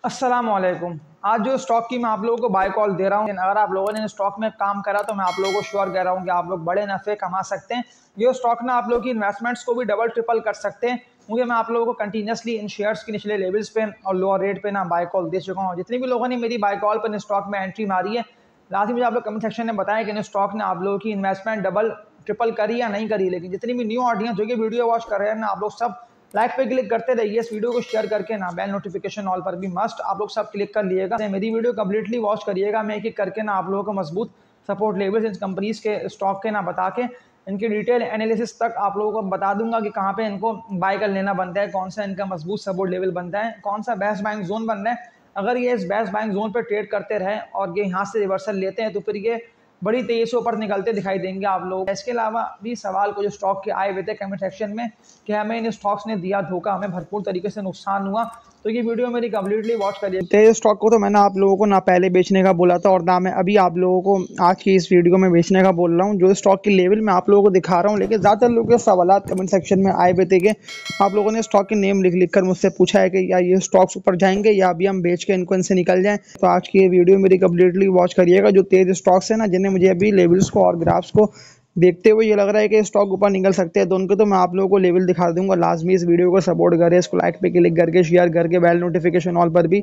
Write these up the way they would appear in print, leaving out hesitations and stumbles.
अस्सलाम वालेकुम। आज जो स्टॉक की मैं आप लोगों को बाय कॉल दे रहा हूँ, अगर आप लोगों ने स्टॉक में काम करा तो मैं आप लोगों को श्योर कह रहा हूँ कि आप लोग बड़े नफ़े कमा सकते हैं। ये स्टॉक ना आप लोगों की इन्वेस्टमेंट्स को भी डबल ट्रिपल कर सकते हैं, क्योंकि मैं आप लोगों को कंटिन्यूसली इन शेयर्स के निचले लेवल्स पे और लोअर रेट पे ना बाय कॉल दे चुका हूँ। जितने भी लोगों ने मेरी बाय कॉल पर इन स्टॉक में एंट्री मारी है, लास्ट मुझे आप लोग कमेंट सेक्शन में बताया कि इन स्टॉक ने आप लोगों की इन्वेस्टमेंट डबल ट्रिपल करी या नहीं करी। लेकिन जितनी भी न्यू ऑडियंस जो कि वीडियो वॉच कर रहे हैं ना, आप लोग सब लाइक पे क्लिक करते रहिए, इस वीडियो को शेयर करके ना बेल नोटिफिकेशन ऑल पर भी मस्ट आप लोग सब क्लिक कर लिएगा। मेरी वीडियो कंप्लीटली वॉच करिएगा, मैं एक एक करके ना आप लोगों को मजबूत सपोर्ट लेवल्स इन कंपनीज के स्टॉक के ना बता के इनके डिटेल एनालिसिस तक आप लोगों को बता दूंगा कि कहाँ पे इनको बाय कर लेना बनता है, कौन सा इनका मजबूत सपोर्ट लेवल बनता है, कौन सा बेस्ट बाइंग जोन बन रहा है। अगर ये इस बेस्ट बाइंग जोन पर ट्रेड करते रहे और ये यहाँ से रिवर्सल लेते हैं तो फिर ये बड़ी तेजी से ऊपर निकलते दिखाई देंगे आप लोग। इसके अलावा भी सवाल कुछ स्टॉक के आए हुए थे कमेंट सेक्शन में कि हमें इन स्टॉक्स ने दिया धोखा, हमें भरपूर तरीके से नुकसान हुआ, तो ये वीडियो मेरी कंप्लीटली वॉच करिए। तेज स्टॉक को तो मैंने आप लोगों को ना पहले बेचने का बोला था और ना मैं अभी आप लोगों को आज की इस वीडियो में बेचने का बोल रहा हूँ। जो स्टॉक की लेवल मैं आप लोगों को दिखा रहा हूँ, लेकिन ज़्यादातर लोगों के सवाल कमेंट सेक्शन में आए हुए थे कि आप लोगों ने स्टॉक के नेम लिख कर मुझसे पूछा है कि या ये स्टॉक्स ऊपर जाएंगे या अभी हम बेच के इनको इनसे निकल जाएं। तो आज की ये वीडियो मेरी कंप्लीटली वॉच करिएगा। जो तेज स्टॉक्स है ना, जिन्हें मुझे अभी लेवल्स को और ग्राफ्स को देखते हुए ये लग रहा है कि स्टॉक ऊपर निकल सकते हैं, तो उनको तो मैं आप लोगों को लेवल दिखा दूंगा। लाजमी इस वीडियो को सपोर्ट करें, इसको लाइक पे क्लिक करके शेयर करके बेल नोटिफिकेशन ऑल पर भी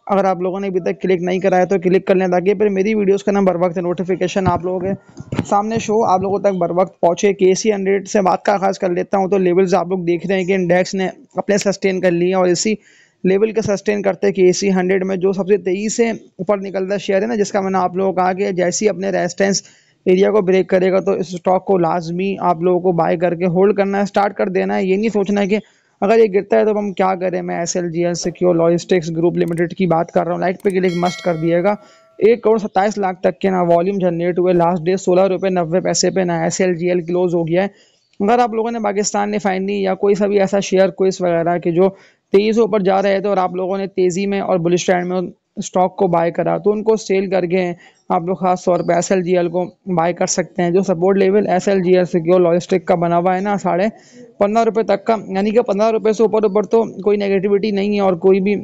अगर आप लोगों ने अभी तक क्लिक नहीं करा है तो क्लिक कर लें, ताकि फिर मेरी वीडियोस का ना बर वक्त नोटिफिकेशन आप लोगों के सामने शो आप लोगों तक बर वक्त पहुँचे। KC 100 से बात का आगाज़ कर लेता हूँ। तो लेवल्स आप लोग देख रहे हैं कि इंडेक्स ने अपने सस्टेन कर लिए और इसी लेवल के सस्टेन करते हैं। KC 100 में जो सबसे तेज़ी से ऊपर निकलता शेयर है ना, जिसका मैंने आप लोगों को कहा कि जैसे ही अपने रेजिस्टेंस एरिया को ब्रेक करेगा तो इस स्टॉक को लाजमी आप लोगों को बाय करके होल्ड करना है, स्टार्ट कर देना है। ये नहीं सोचना है कि अगर ये गिरता है तो हम क्या करें। मैं SLGL secure logistics group limited की बात कर रहा हूँ। लाइक पे क्लिक मस्ट कर दिएगा। 1,27,00,000 तक के ना वॉल्यूम जनरेट हुए, लास्ट डे 16 रुपये 90 पैसे पे ना SLGL क्लोज हो गया है। अगर आप लोगों ने पाकिस्तान रिफाइनरी या कोई सा भी ऐसा शेयर कोइस वगैरह के जो तेज़ी से ऊपर जा रहे थे और आप लोगों ने तेज़ी में और बुलिश ट्रेंड में स्टॉक को बाय करा, तो उनको सेल करके आप लोग खास तौर पे SLGL को बाय कर सकते हैं। जो support level SLGL secure logistic का बना हुआ है ना, 15.5 रुपये तक का, यानी कि 15 रुपये से ऊपर ऊपर तो कोई नेगेटिविटी नहीं है और कोई भी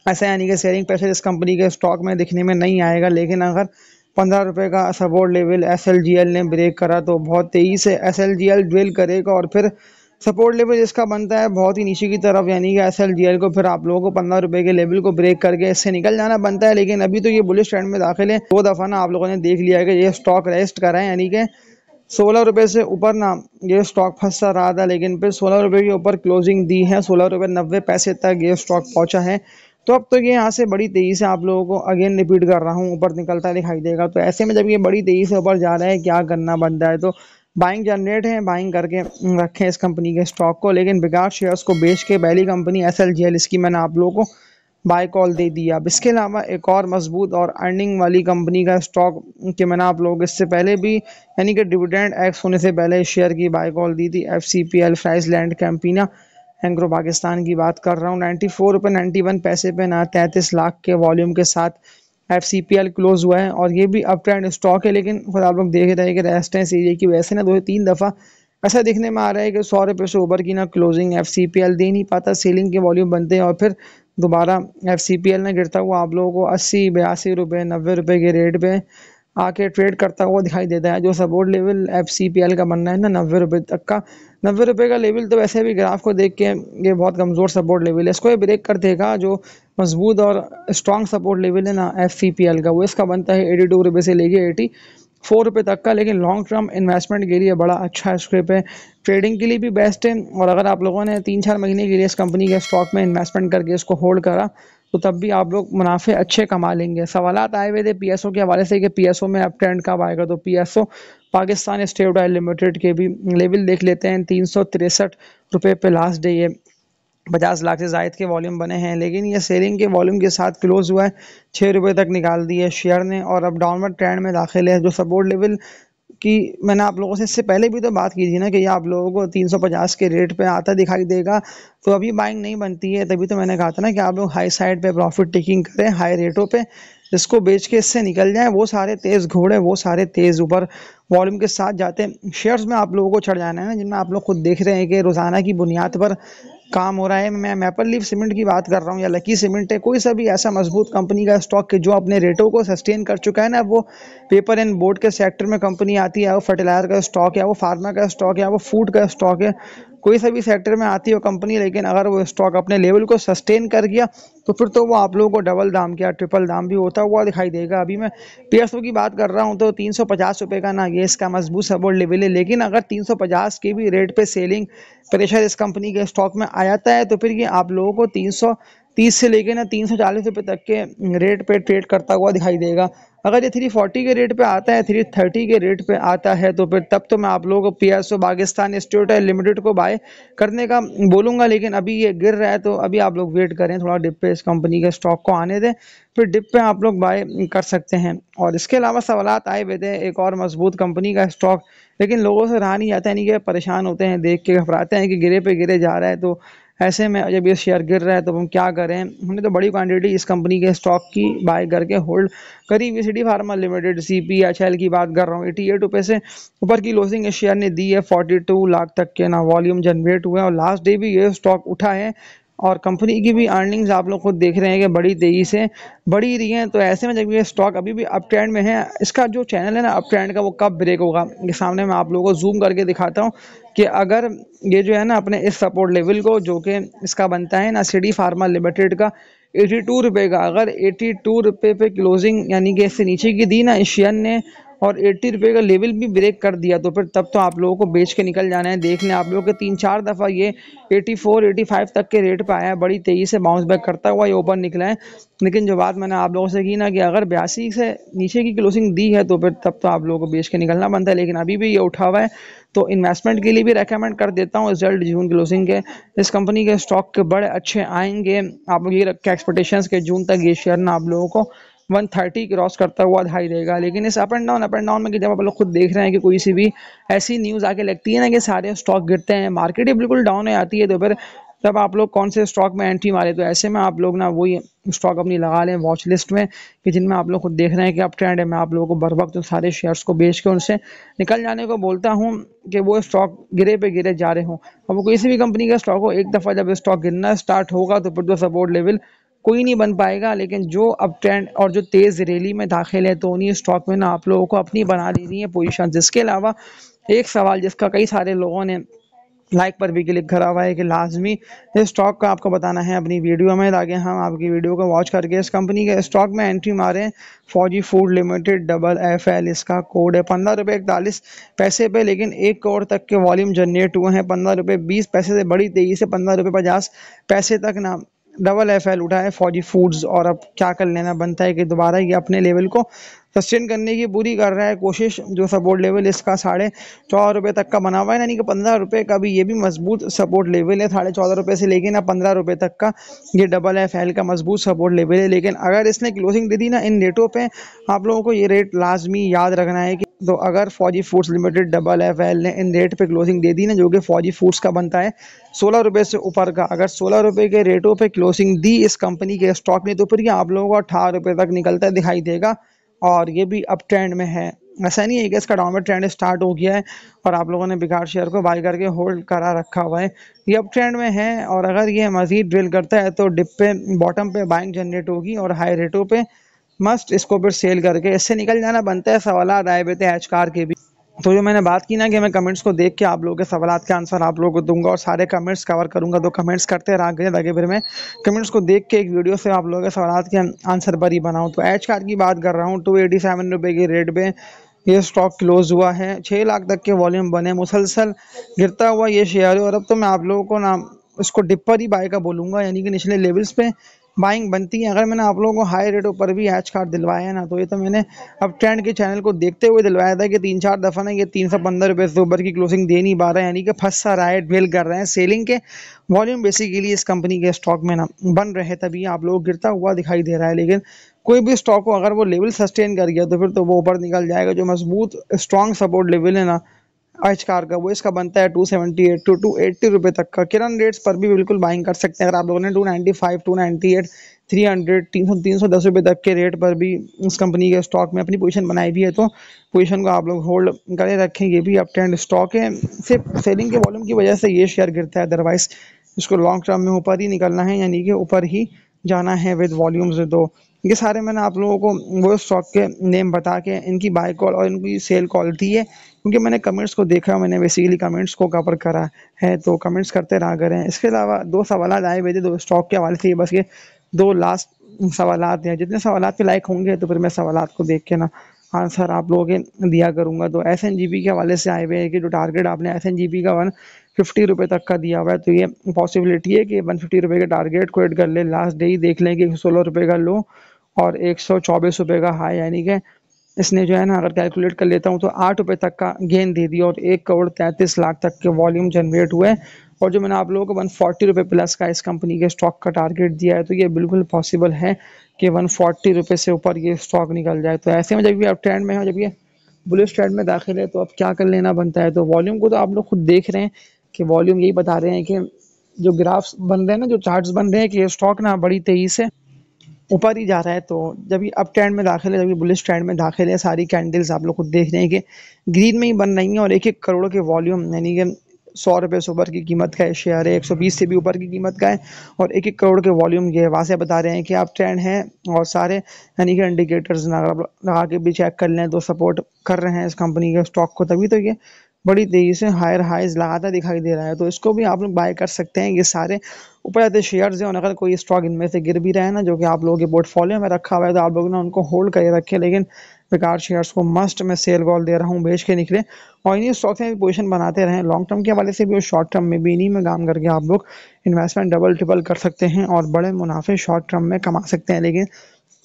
ऐसा यानी कि सेलिंग प्रेशर इस कंपनी के स्टॉक में दिखने में नहीं आएगा। लेकिन अगर 15 रुपये का सपोर्ट लेवल SLGL ने ब्रेक करा तो बहुत तेज़ी से SLGL ड्रिल करेगा और फिर सपोर्ट लेवल इसका बनता है बहुत ही नीचे की तरफ, यानी कि SLGL को फिर आप लोगों को 15 रुपये के लेवल को ब्रेक करके इससे निकल जाना बनता है। लेकिन अभी तो ये बुलिश ट्रेंड में दाखिल है। 2 दफ़ा ना आप लोगों ने देख लिया है कि ये स्टॉक रेस्ट करा है, यानी कि 16 रुपये से ऊपर ना ये स्टॉक फंसा रहा था, लेकिन फिर 16 रुपये के ऊपर क्लोजिंग दी है। 16 रुपये 90 पैसे तक ये स्टॉक पहुंचा है। तो अब तो ये यहाँ से बड़ी तेज़ी से आप लोगों को अगेन रिपीट कर रहा हूँ ऊपर निकलता दिखाई देगा। तो ऐसे में जब ये बड़ी तेज़ी से ऊपर जा रहा है, क्या करना बनता है, तो बाइंग जनरेट है, बाइंग करके रखें इस कंपनी के स्टॉक को। लेकिन बेकार शेयर्स को बेच के पहली कंपनी SLGL, इसकी मैंने आप लोगों को बाय कॉल दे दिया। अब इसके अलावा एक और मजबूत और अर्निंग वाली कंपनी का स्टॉक कि मैंने आप लोग इससे पहले भी, यानी कि डिविडेंड एक्स होने से पहले शेयर की बाय कॉल दी थी, FCPL फ्राइजलैंड कैंपिना एंग्रो पाकिस्तान की बात कर रहा हूँ। 94 रुपये 91 पैसे पे ना 33 लाख के वॉल्यूम के साथ FCPL क्लोज हुआ है और ये भी अप ट्रेंड स्टॉक है। लेकिन खुद आप लोग देख रहे हैं कि रेजिस्टेंस एरिया की वजह से ना 2-3 दफ़ा ऐसा दिखने में आ रहा है कि 100 रुपये से ऊपर की ना क्लोजिंग FCPL दे नहीं पाता, सेलिंग के वॉल्यूम बनते हैं और फिर दोबारा FCPL ने गिरता हुआ आप लोगों को 80, 82 रुपये 90 रुपये के रेट पे आके ट्रेड करता हुआ दिखाई देता है। जो सपोर्ट लेवल FCPL का बनना है ना 90 रुपये तक का, 90 रुपये का लेवल तो वैसे भी ग्राफ को देख के ये बहुत कमज़ोर सपोर्ट लेवल है, इसको ये ब्रेक कर देगा। जो मजबूत और स्ट्रॉन्ग सपोर्ट लेवल है ना FCPL का, वो इसका बनता है 82 रुपये से लेके 84 रुपये तक का। लेकिन लॉन्ग टर्म इन्वेस्टमेंट के लिए बड़ा अच्छा स्क्रिप है, ट्रेडिंग के लिए भी बेस्ट है। और अगर आप लोगों ने 3-4 महीने के लिए इस कंपनी के स्टॉक में इन्वेस्टमेंट करके इसको होल्ड करा तो तब भी आप लोग मुनाफे अच्छे कमा लेंगे। सवालात आए हुए थे PSO के हवाले से कि PSO में अप ट्रेंड कब आएगा, तो PSO Pakistan state oil limited के भी लेवल देख लेते हैं। 363 रुपये पे लास्ट डे ये 50 लाख से ज़ायद के वॉल्यूम बने हैं, लेकिन ये सेलिंग के वॉल्यूम के साथ क्लोज हुआ है। 6 रुपये तक निकाल दिए शेयर ने और अब डाउनवर्ड ट्रेंड में दाखिल है। जो सपोर्ट लेवल कि मैंने आप लोगों से इससे पहले भी तो बात की थी ना कि ये आप लोगों को 350 के रेट पे आता दिखाई देगा, तो अभी बाइंग नहीं बनती है। तभी तो मैंने कहा था ना कि आप लोग हाई साइड पे प्रॉफिट टेकिंग करें, हाई रेटों पे इसको बेच के इससे निकल जाएं। वो सारे तेज़ घोड़े, वो सारे तेज़ ऊपर वॉल्यूम के साथ जाते हैं शेयर्स में आप लोगों को चढ़ जाना है ना, जिनमें आप लोग खुद देख रहे हैं कि रोज़ाना की बुनियाद पर काम हो रहा है। मैं मैपल लीफ सीमेंट की बात कर रहा हूँ या लकी सीमेंट है, कोई सा भी ऐसा मजबूत कंपनी का स्टॉक के जो अपने रेटों को सस्टेन कर चुका है ना, वो पेपर एंड बोर्ड के सेक्टर में कंपनी आती है, वो फर्टिलाइजर का स्टॉक है, वो फार्मा का स्टॉक है, वो फूड का स्टॉक है, कोई सा भी सेक्टर में आती है वो कंपनी, लेकिन अगर वो स्टॉक अपने लेवल को सस्टेन कर गया तो फिर तो वो आप लोगों को डबल दाम क्या ट्रिपल दाम भी होता हुआ दिखाई देगा। अभी मैं पीएसओ की बात कर रहा हूँ तो 350 रुपये का ना ये इसका मजबूत सपोर्ट लेवल है, लेकिन अगर 350 के भी रेट पे सेलिंग प्रेशर इस कंपनी के स्टॉक में आ जाता है तो फिर ये आप लोगों को 330 से लेके ना 340 रुपये तक के रेट पे ट्रेड करता हुआ दिखाई देगा। अगर ये 340 के रेट पे आता है, 330 के रेट पे आता है तो फिर तब तो मैं आप लोगों को पीएसओ पाकिस्तान इंस्टीट्यूट लिमिटेड को बाय करने का बोलूंगा, लेकिन अभी ये गिर रहा है तो अभी आप लोग वेट करें, थोड़ा डिप पे इस कंपनी के स्टॉक को आने दें, फिर डिप पे आप लोग बाय कर सकते हैं। और इसके अलावा सवालात आए हुए थे एक और मजबूत कंपनी का स्टॉक, लेकिन लोगों से रहा नहीं जाता है, नहीं कि परेशान होते हैं देख के, घबराते हैं कि गिरे पे गिरे जा रहा है, तो ऐसे में जब ये शेयर गिर रहा है तो हम क्या करें। हमने तो बड़ी क्वांटिटी इस कंपनी के स्टॉक की बाय करके होल्ड करी। वीसीडी फार्मा लिमिटेड CPHL की बात कर रहा हूँ, 88 रुपये से ऊपर की क्लोजिंग इस शेयर ने दी है, 42 लाख तक के ना वॉल्यूम जनरेट हुए और लास्ट डे भी ये स्टॉक उठा है। और कंपनी की भी अर्निंग्स आप लोग खुद देख रहे हैं कि बड़ी तेजी से बढ़ी रही हैं, तो ऐसे में जब ये स्टॉक अभी भी अप ट्रेंड में है, इसका जो चैनल है ना अप ट्रेंड का, वो कब ब्रेक होगा ये सामने मैं आप लोगों को जूम करके दिखाता हूँ कि अगर ये जो है ना अपने इस सपोर्ट लेवल को, जो कि इसका बनता है ना सिटी फार्मा लिमिटेड का 82 रुपये का, अगर 82 रुपये पे क्लोजिंग यानी कि इससे नीचे की दी ना इस शेयर ने और 80 रुपये का लेवल भी ब्रेक कर दिया तो फिर तब तो आप लोगों को बेच के निकल जाना है। देख लें आप लोगों के 3-4 दफ़ा ये 84-85 तक के रेट पे आया है, बड़ी तेज़ी से बाउंस बैक करता हुआ ये ऊपर निकला है। लेकिन जो बात मैंने आप लोगों से की ना कि अगर 82 से नीचे की क्लोजिंग दी है तो फिर तब तो आप लोगों को बेच के निकलना बनता है, लेकिन अभी भी ये उठा हुआ है, तो इन्वेस्टमेंट के लिए भी रेकमेंड कर देता हूँ। रिजल्ट जून क्लोजिंग के इस कंपनी के स्टॉक के बड़े अच्छे आएंगे, आप लोग ये रखें एक्सपेक्टेशंस के जून तक ये शेयर ना आप लोगों को 130 क्रॉस करता हुआ दिखाई देगा। लेकिन इस अप एंड डाउन में कि जब आप लोग खुद देख रहे हैं कि कोई सी भी ऐसी न्यूज़ आके लगती है ना कि सारे स्टॉक गिरते हैं, मार्केट ही बिल्कुल डाउन हो जाती है, तो फिर तब आप लोग कौन से स्टॉक में एंट्री मारे, तो ऐसे में आप लोग ना वही स्टॉक अपनी लगा लें वॉच लिस्ट में कि जिनमें आप लोग खुद देख रहे हैं कि अप ट्रेंड है। मैं आप लोगों को बर वक्त सारे शेयर्स को बेच के उनसे निकल जाने को बोलता हूँ कि वो स्टॉक गिरे पे गिरे जा रहे हों। अब वो किसी भी कंपनी का स्टॉक हो, एक दफ़ा जब स्टॉक गिरना स्टार्ट होगा तो फिर तो सपोर्ट लेवल कोई नहीं बन पाएगा, लेकिन जो अप ट्रेंड और जो तेज़ रैली में दाखिल है तो उन्हीं स्टॉक में ना आप लोगों को अपनी बना लेनी है पोजीशन। जिसके अलावा एक सवाल जिसका कई सारे लोगों ने लाइक पर भी क्लिक करा हुआ है कि लाजमी इस स्टॉक का आपको बताना है अपनी वीडियो में, ताकि हम आपकी वीडियो को वॉच करके इस कंपनी के स्टॉक में एंट्री मारें। फौजी फूड लिमिटेड FFL, इसका कोड है 15 रुपये 41 पैसे पे, लेकिन 1 करोड़ तक के वॉल्यूम जनरेट हुए हैं। 15 रुपये 20 पैसे से बड़ी तेज़ी से 15 रुपये 50 पैसे तक ना FFL उठा है फौजी फूड्स। और अब क्या कर लेना बनता है कि दोबारा ये अपने लेवल को सस्टेन करने की पूरी कर रहा है कोशिश। जो सपोर्ट लेवल इसका 14.5 रुपये तक का बना हुआ है, यानी कि 15 रुपये का भी ये भी मजबूत सपोर्ट लेवल है। 14.5 रुपये से लेके ना 15 रुपये तक का ये FFL का मजबूत सपोर्ट लेवल है। लेकिन अगर इसने क्लोजिंग दे दी ना इन रेटों पे, आप लोगों को ये रेट लाजमी याद रखना है कि तो अगर फौजी फूड्स लिमिटेड FFL ने इन रेट पे क्लोजिंग दे दी ना, जो कि फौजी फूड्स का बनता है 16 रुपये से ऊपर का, अगर 16 रुपये के रेटों पे क्लोजिंग दी इस कंपनी के स्टॉक ने, तो फिर ये आप लोगों को 18 रुपये तक निकलता दिखाई देगा। और ये भी अप ट्रेंड में है, ऐसा नहीं है कि इसका डाउनवर्ड ट्रेंड स्टार्ट हो गया है और आप लोगों ने बेकार शेयर को बाय करके होल्ड करा रखा हुआ है। ये अप ट्रेंड में है और अगर ये मजीद ड्रिल करता है तो डिप पे बॉटम पे बाइंग जनरेट होगी और हाई रेटों पे मस्ट इसको फिर सेल करके इससे निकल जाना बनता है। सवालात आए हुए थे एच कार के भी, तो जो मैंने बात की ना कि मैं कमेंट्स को देख के आप लोगों के सवालात के आंसर आप लोगों को दूंगा और सारे कमेंट्स कवर करूंगा, तो कमेंट्स करते रहा करें ताकि फिर मैं कमेंट्स को देख के एक वीडियो से आप लोगों के सवालात के आंसर पर ही बनाऊं। तो एच कार की बात कर रहा हूँ, 287 रुपये के रेट पे ये स्टॉक क्लोज हुआ है, 6 लाख तक के वॉल्यूम बने, मुसलसल गिरता हुआ ये शेयर है। और अब तो मैं आप लोगों को ना इसको डिपर ही बाय का बोलूँगा, यानी कि निचले लेवल्स पे बाइंग बनती है। अगर मैंने आप लोगों को हाई रेटों पर भी एच कार्ड दिलवाया है ना, तो ये तो मैंने अब ट्रेंड के चैनल को देखते हुए दिलवाया था कि 3-4 दफ़ा ना ये 315 रुपये से ऊपर की क्लोजिंग दे नहीं पा रहा है, यानी कि फंस सा रहा है, ड्रिल कर रहे हैं। सेलिंग के वॉल्यूम बेसिकली इस कंपनी के स्टॉक में ना बन रहे, तभी आप लोग गिरता हुआ दिखाई दे रहा है। लेकिन कोई भी स्टॉक को अगर वो लेवल सस्टेन कर गया तो फिर तो वो ऊपर निकल जाएगा। जो मजबूत स्ट्रॉन्ग सपोर्ट लेवल है ना एच कार का, वो इसका बनता है 278 टू 280 रुपये तक का। किरण रेट्स पर भी बिल्कुल बाइंग कर सकते हैं। अगर आप लोगों ने 295, 298, 300, 310 रुपये तक के रेट पर भी इस कंपनी के स्टॉक में अपनी पोजीशन बनाई भी है, तो पोजीशन को आप लोग होल्ड करे रखें। ये भी अप ट्रेंड स्टॉक है, सिर्फ सेलिंग के वॉल्यूम की वजह से ये शेयर गिरता है, अदरवाइज इसको लॉन्ग टर्म में ऊपर ही निकलना है, यानी कि ऊपर ही जाना है विद वॉल्यूम्स 2। ये सारे मैंने आप लोगों को वो स्टॉक के नेम बता के इनकी बाय कॉल और इनकी सेल कॉल दी है, क्योंकि मैंने कमेंट्स को देखा, मैंने बेसिकली कमेंट्स को कवर करा है, तो कमेंट्स करते रहा करें। इसके अलावा 2 सवालात आए हुए थे 2 स्टॉक के हवाले से, ये बस ये 2 लास्ट सवालात हैं। जितने सवालात के लायक होंगे तो फिर मैं सवालात को देख के ना आंसर आप लोगों के दिया करूँगा। तो एसएनजीबी के हवाले से आए हुए हैं कि जो टारगेट आपने एसएनजीबी का 150 रुपये तक का दिया हुआ है, तो ये पॉसिबिलिटी है कि 150 रुपये के टारगेट को हिट कर ले। लास्ट डे ही देख लें कि 16 रुपये का लो और 124 रुपये का हाई, यानी कि इसने जो है ना, अगर कैलकुलेट कर लेता हूँ तो 8 रुपये तक का गेन दे दिया और 1 करोड़ 33 लाख तक के वॉल्यूम जनरेट हुए। और जो मैंने आप लोगों को 140 रुपये प्लस का इस कंपनी के स्टॉक का टारगेट दिया है, तो ये बिल्कुल पॉसिबल है कि 140 रुपये से ऊपर ये स्टॉक निकल जाए। तो ऐसे में जब ये अप ट्रेंड में है, जब ये बुलिश ट्रेंड में दाखिल है, तो अब क्या कर लेना बनता है। तो वॉल्यूम को तो आप लोग खुद देख रहे हैं कि वॉल्यूम यही बता रहे हैं कि जो ग्राफ्स बन रहे हैं ना, जो चार्ट्स बन रहे हैं कि ये स्टॉक ना बड़ी तेजी से ऊपर ही जा रहा है। तो जब ये अप ट्रेंड में दाखिल है, जब ये बुलिश ट्रेंड में दाखिल है, सारी कैंडल्स आप लोग खुद देख रहे हैं कि ग्रीन में ही बन रही हैं और 1-1 करोड़ के वॉल्यूम, यानी कि 100 रुपये से ऊपर की कीमत का है शेयर है, 120 से भी ऊपर की कीमत का है और 1-1 करोड़ के वॉल्यूम ये वासे बता रहे हैं कि आप ट्रेंड है। और सारे यानी कि इंडिकेटर्स लगा के भी चेक कर लें तो सपोर्ट कर रहे हैं इस कंपनी के स्टॉक को, तभी तो ये बड़ी तेजी से हायर हाइज लगाता दिखाई दे रहा है। तो इसको भी आप लोग बाय कर सकते हैं। ये सारे ऊपर जाते शेयर्स हैं और अगर कोई स्टॉक इनमें से गिर भी रहा है ना, जो कि आप लोगों के पोर्टफोलियो में रखा हुआ है, तो आप लोग ना उनको होल्ड करके रखें, लेकिन बेकार शेयर्स को मस्ट मैं सेल कॉल दे रहा हूँ, बेच के निकले और इन्हीं स्टॉक्स में भी पोजीशन बनाते रहें। लॉन्ग टर्म के हवाले से भी और शॉर्ट टर्म में भी इन्हीं में काम करके आप लोग इन्वेस्टमेंट डबल ट्रिपल कर सकते हैं और बड़े मुनाफे शॉर्ट टर्म में कमा सकते हैं। लेकिन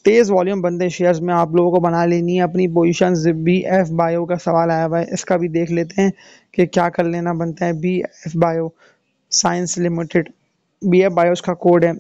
तेज़ वॉल्यूम बनते शेयर्स में आप लोगों को बना लेनी है अपनी पोजीशंस। BF बायो का सवाल आया हुआ है, इसका भी देख लेते हैं कि क्या कर लेना बनता है। BF bio science limited, BF BIOS का कोड है।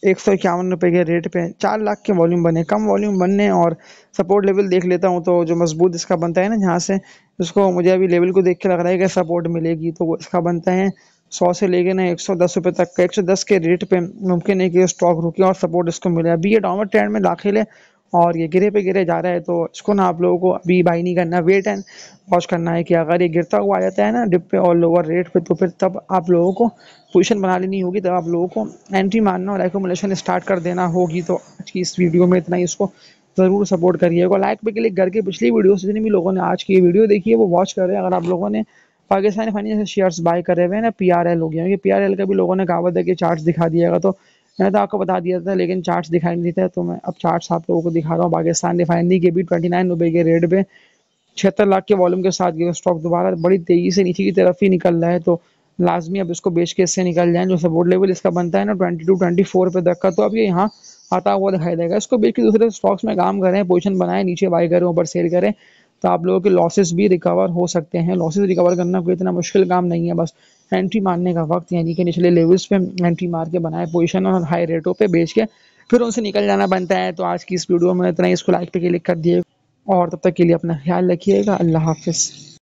151 रुपये के रेट पे 4 लाख के वॉल्यूम बने, कम वॉल्यूम बनने और सपोर्ट लेवल देख लेता हूँ तो जो मजबूत इसका बनता है ना, जहाँ से इसको मुझे अभी लेवल को देख के लग रहा है कि सपोर्ट मिलेगी, तो वो इसका बनता है 100 से लेके ना 110 रुपये तक का। 110 के रेट पे मुमकिन है कि ये स्टॉक रुके और सपोर्ट इसको मिले। अभी ये डाउनवर्ड ट्रेंड में दाखिल है और ये गिरे पे गिरे जा रहा है, तो इसको ना आप लोगों को अभी बाई नहीं करना, वेट एंड वॉच करना है कि अगर ये गिरता हुआ आ जाता है ना डिप पे और लोअर रेट पे, तो फिर तब आप लोगों को पोजीशन बना लेनी होगी, तब आप लोगों को एंट्री मारना और एक्यूमुलेशन स्टार्ट कर देना होगी। तो आज की इस वीडियो में इतना ही, इसको ज़रूर सपोर्ट करिएगा। लाइक पे क्लिक करके पिछली वीडियो से जितने भी लोगों ने आज की वीडियो देखी है वो वॉच कर रहे हैं। अगर आप लोगों ने पाकिस्तानी फाइनेंशियल शेयर्स बाय करे हुए हैं ना, PRL हो गया, PRL का भी लोगों ने कहावत है कि चार्ट्स दिखा दिएगा, तो मैंने तो आपको बता दिया था लेकिन चार्ट्स दिखाई नहीं देता, तो मैं अब चार्ट्स आप लोगों को दिखा रहा हूँ। पाकिस्तान रिफाइनरी के भी 29 रुपये के रेट पे 76 लाख के वॉल्यूम के साथ ये स्टॉक दोबारा बड़ी तेजी से नीचे की तरफ ही निकल रहा है, तो लाजमी अब इसको बेच के इससे निकल जाएं। जो सपोर्ट लेवल इसका बनता है ना 22-24 रुपये तक का, तो अब ये यहाँ आता हुआ दिखाई देगा। इसको बेच के दूसरे स्टॉक्स में काम करें, पोजीशन बनाएं, नीचे बाई करें, ऊपर सेल करें, तो आप लोगों के लॉसेस भी रिकवर हो सकते हैं। लॉसेस रिकवर करना कोई इतना मुश्किल काम नहीं है, बस एंट्री मारने का वक्त, यानी कि निचले लेवल्स पे एंट्री मार के बनाए पोजीशन और हाई रेटों पे बेच के फिर उनसे निकल जाना बनता है। तो आज की इस वीडियो में इतना ही, इसको लाइक पे क्लिक कर दिए और तब तक के लिए अपना ख्याल रखिएगा। अल्लाह हाफिज़।